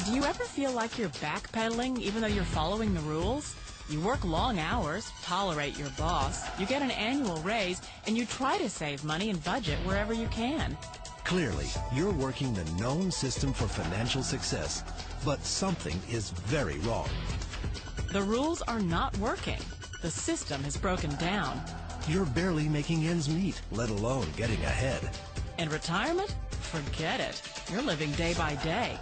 Do you ever feel like you're backpedaling even though you're following the rules? You work long hours, tolerate your boss, you get an annual raise, and you try to save money and budget wherever you can. Clearly, you're working the known system for financial success, but something is very wrong. The rules are not working. The system has broken down. You're barely making ends meet, let alone getting ahead. And retirement? Forget it. You're living day by day.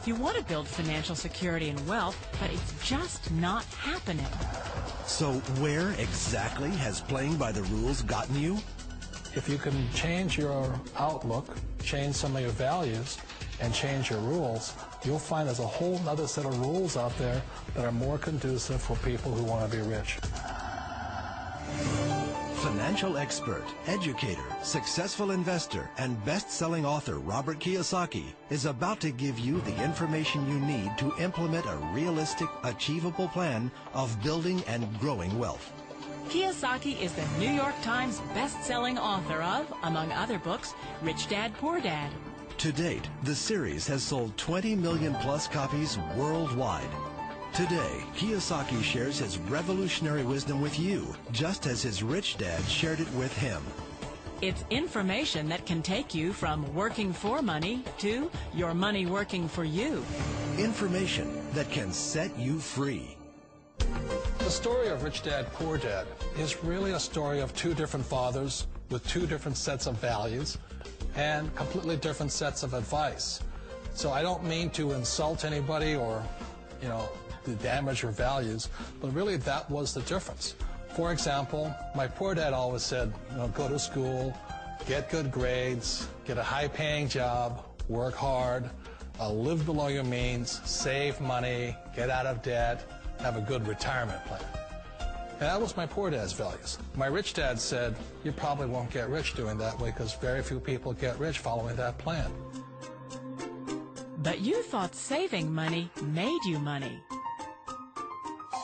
You want to build financial security and wealth, but it's just not happening. So where exactly has playing by the rules gotten you? If you can change your outlook, change some of your values, and change your rules, you'll find there's a whole other set of rules out there that are more conducive for people who want to be rich. Financial expert, educator, successful investor, and best-selling author Robert Kiyosaki is about to give you the information you need to implement a realistic, achievable plan of building and growing wealth. Kiyosaki is the New York Times best-selling author of, among other books, Rich Dad, Poor Dad. To date, the series has sold 20 million plus copies worldwide. Today, Kiyosaki shares his revolutionary wisdom with you, just as his rich dad shared it with him. It's information that can take you from working for money to your money working for you. Information that can set you free. The story of Rich Dad, Poor Dad is really a story of two different fathers with two different sets of values and completely different sets of advice. So I don't mean to insult anybody or, to damage your values, but really that was the difference. For example, my poor dad always said, go to school, get good grades, get a high-paying job, work hard, live below your means, save money, get out of debt, have a good retirement plan. And that was my poor dad's values. My rich dad said, you probably won't get rich doing that way because very few people get rich following that plan. But you thought saving money made you money.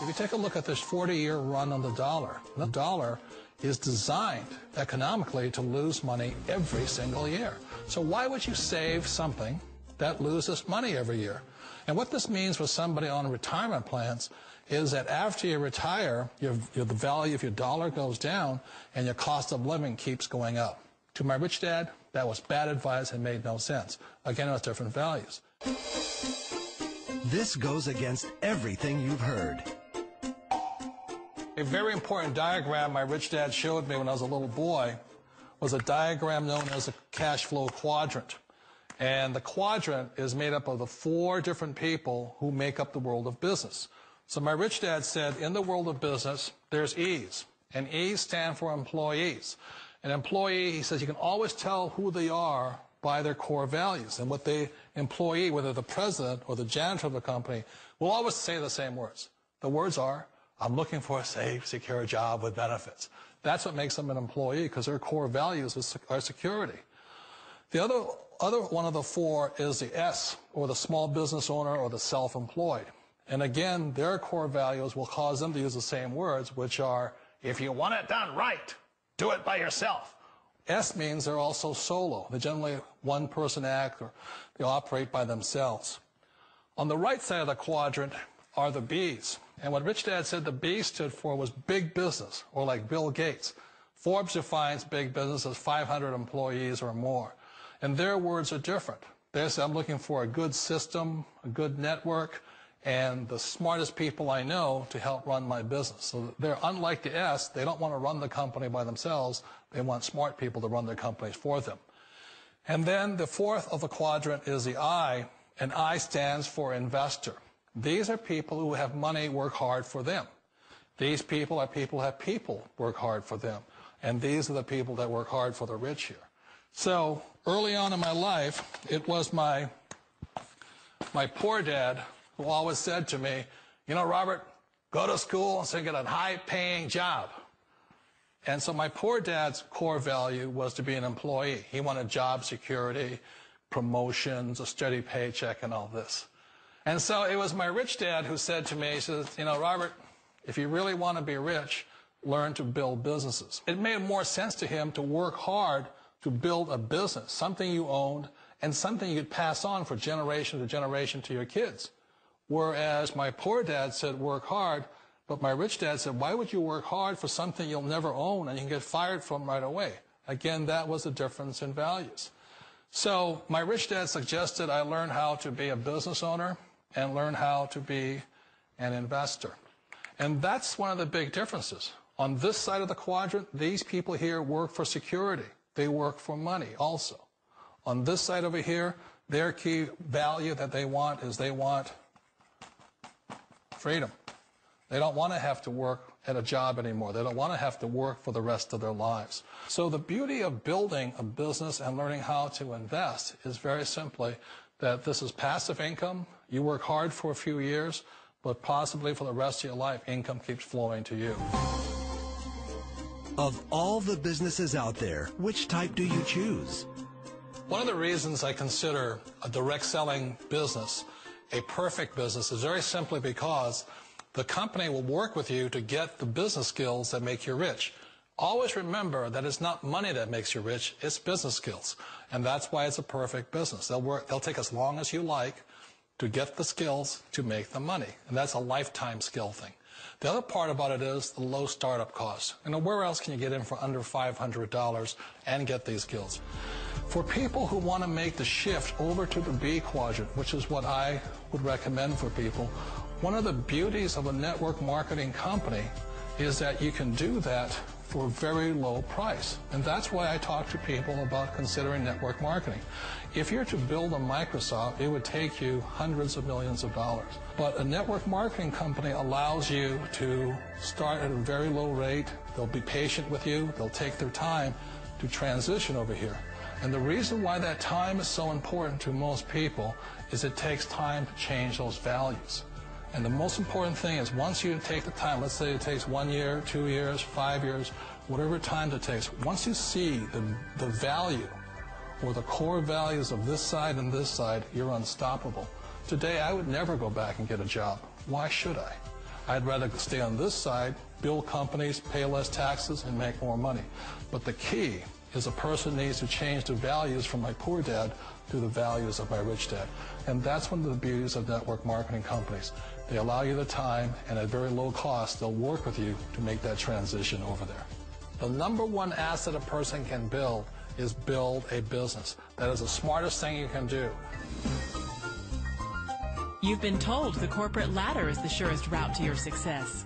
If you take a look at this 40-year run on the dollar is designed economically to lose money every single year. So why would you save something that loses money every year? And what this means for somebody on retirement plans is that after you retire, the value of your dollar goes down and your cost of living keeps going up. To my rich dad, that was bad advice and made no sense. Again, it was different values. This goes against everything you've heard. A very important diagram my rich dad showed me when I was a little boy was a diagram known as a cash flow quadrant. And the quadrant is made up of the four different people who make up the world of business. So my rich dad said, in the world of business, there's E's. And E's stand for employees. An employee, he says, you can always tell who they are by their core values. And what the employee, whether the president or the janitor of the company, will always say the same words. The words are, I'm looking for a safe, secure job with benefits. That's what makes them an employee, because their core values are security. The other one of the four is the S, or the small business owner or the self-employed. And again, their core values will cause them to use the same words, which are, if you want it done right, do it by yourself. S means they're also solo. They're generally one-person act, or they operate by themselves. On the right side of the quadrant are the B's. And what Rich Dad said the B stood for was big business, or like Bill Gates. Forbes defines big business as 500 employees or more. And their words are different. They say, I'm looking for a good system, a good network, and the smartest people I know to help run my business. So they're unlike the S. They don't want to run the company by themselves. They want smart people to run their companies for them. And then the fourth of the quadrant is the I, and I stands for investor. These are people who have money work hard for them. These people are people who have people work hard for them. And these are the people that work hard for the rich here. So early on in my life, it was my poor dad who always said to me, Robert, go to school and get a high-paying job. And so my poor dad's core value was to be an employee. He wanted job security, promotions, a steady paycheck, and all this. And so it was my rich dad who said to me, he says, Robert, if you really want to be rich, learn to build businesses. It made more sense to him to work hard to build a business, something you owned, and something you could pass on for generation to generation to your kids. Whereas my poor dad said, work hard, but my rich dad said, why would you work hard for something you'll never own and you can get fired from right away? Again, that was a difference in values. So my rich dad suggested I learn how to be a business owner and learn how to be an investor. And that's one of the big differences. On this side of the quadrant, these people here work for security. They work for money also. On this side over here, their key value that they want is they want freedom. They don't want to have to work at a job anymore. They don't want to have to work for the rest of their lives. So the beauty of building a business and learning how to invest is very simply that this is passive income. You work hard for a few years, but possibly for the rest of your life, income keeps flowing to you. Of all the businesses out there, which type do you choose? One of the reasons I consider a direct selling business a perfect business is very simply because the company will work with you to get the business skills that make you rich. Always remember that it's not money that makes you rich, it's business skills. And that's why it's a perfect business. They'll take as long as you like to get the skills to make the money. And that's a lifetime skill thing. The other part about it is the low startup cost. You know, where else can you get in for under $500 and get these skills? For people who want to make the shift over to the B quadrant, which is what I would recommend for people, one of the beauties of a network marketing company is that you can do that for a very low price. And that's why I talk to people about considering network marketing. If you're to build a Microsoft, it would take you hundreds of millions of dollars. But a network marketing company allows you to start at a very low rate. They'll be patient with you. They'll take their time to transition over here. And the reason why that time is so important to most people is it takes time to change those values. And the most important thing is once you take the time, let's say it takes 1 year, 2 years, 5 years, whatever time it takes, once you see the value or the core values of this side and this side, you're unstoppable. Today, I would never go back and get a job. Why should I? I'd rather stay on this side, build companies, pay less taxes, and make more money. But the key is a person needs to change the values from my poor dad to the values of my rich dad. And that's one of the beauties of network marketing companies. They allow you the time, and at very low cost, they'll work with you to make that transition over there. The number one asset a person can build is build a business. That is the smartest thing you can do. You've been told the corporate ladder is the surest route to your success.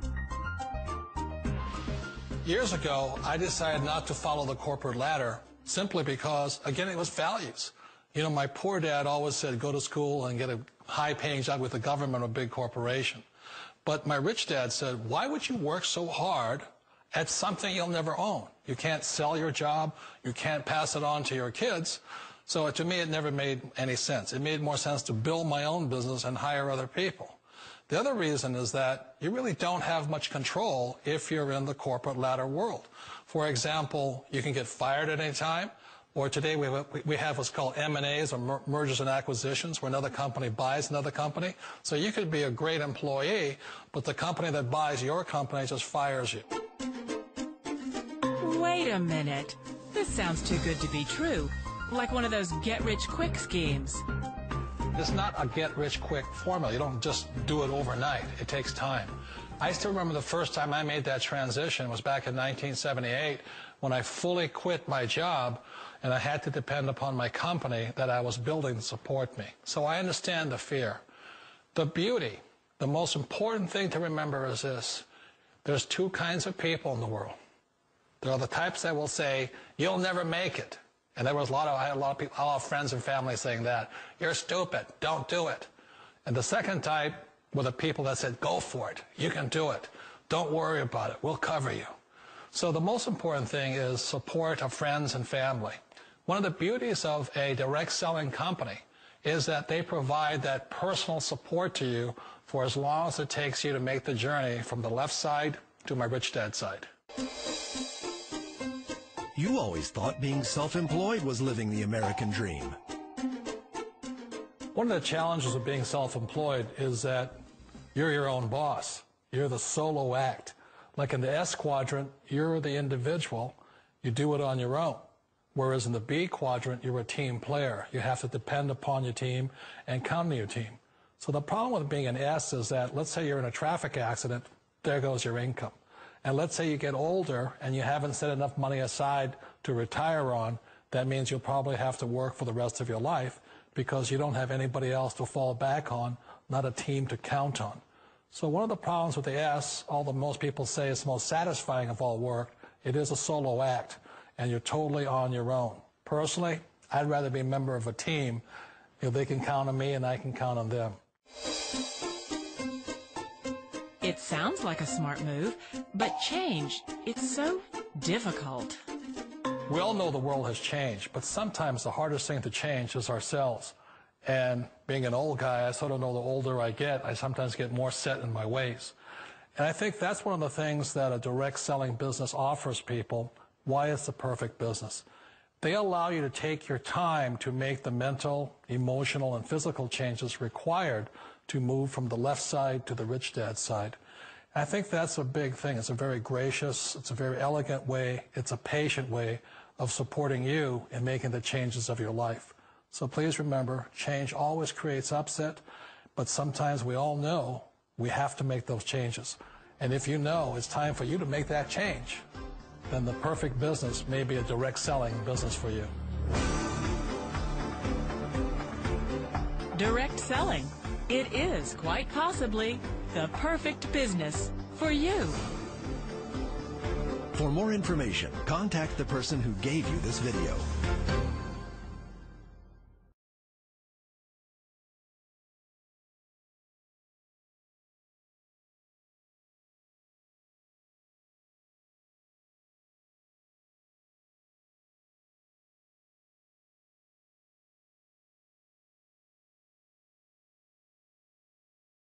Years ago, I decided not to follow the corporate ladder simply because, again, it was values. You know, my poor dad always said, go to school and get a high-paying job with the government or a big corporation. But my rich dad said, why would you work so hard at something you'll never own? You can't sell your job. You can't pass it on to your kids. So to me, it never made any sense. It made more sense to build my own business and hire other people. The other reason is that you really don't have much control if you're in the corporate ladder world. For example, you can get fired at any time. Or today we have what's called M&As, or mergers and acquisitions, where another company buys another company. So you could be a great employee, but the company that buys your company just fires you. Wait a minute. This sounds too good to be true. Like one of those get-rich-quick schemes. It's not a get-rich-quick formula. You don't just do it overnight. It takes time. I still remember the first time I made that transition was back in 1978 when I fully quit my job and I had to depend upon my company that I was building to support me. So I understand the fear. The beauty, the most important thing to remember is this. There's two kinds of people in the world. There are the types that will say, you'll never make it. And I had a lot of people, a lot of friends and family saying that. You're stupid. Don't do it. And the second type were the people that said, go for it. You can do it. Don't worry about it. We'll cover you. So the most important thing is support of friends and family. One of the beauties of a direct selling company is that they provide that personal support to you for as long as it takes you to make the journey from the left side to my rich dad side. You always thought being self-employed was living the American dream. One of the challenges of being self-employed is that you're your own boss. You're the solo act. Like in the S quadrant, you're the individual. You do it on your own. Whereas in the B quadrant, you're a team player. You have to depend upon your team and count on your team. So the problem with being an S is that, let's say you're in a traffic accident, there goes your income. And let's say you get older and you haven't set enough money aside to retire on, that means you'll probably have to work for the rest of your life because you don't have anybody else to fall back on, not a team to count on. So one of the problems with the S, although most people say it's the most satisfying of all work, it is a solo act, and you're totally on your own. Personally, I'd rather be a member of a team. They can count on me and I can count on them. It sounds like a smart move, but change, it's so difficult. We all know the world has changed, but sometimes the hardest thing to change is ourselves. And being an old guy, I sort of know the older I get, I sometimes get more set in my ways. And I think that's one of the things that a direct selling business offers people, why it's the perfect business. They allow you to take your time to make the mental, emotional, and physical changes required to move from the left side to the rich dad side. And I think that's a big thing. It's a very gracious, it's a very elegant way, it's a patient way of supporting you in making the changes of your life. So please remember, change always creates upset, but sometimes we all know we have to make those changes. And if you know it's time for you to make that change, then the perfect business may be a direct selling business for you. Direct selling. It is quite possibly the perfect business for you. For more information, contact the person who gave you this video.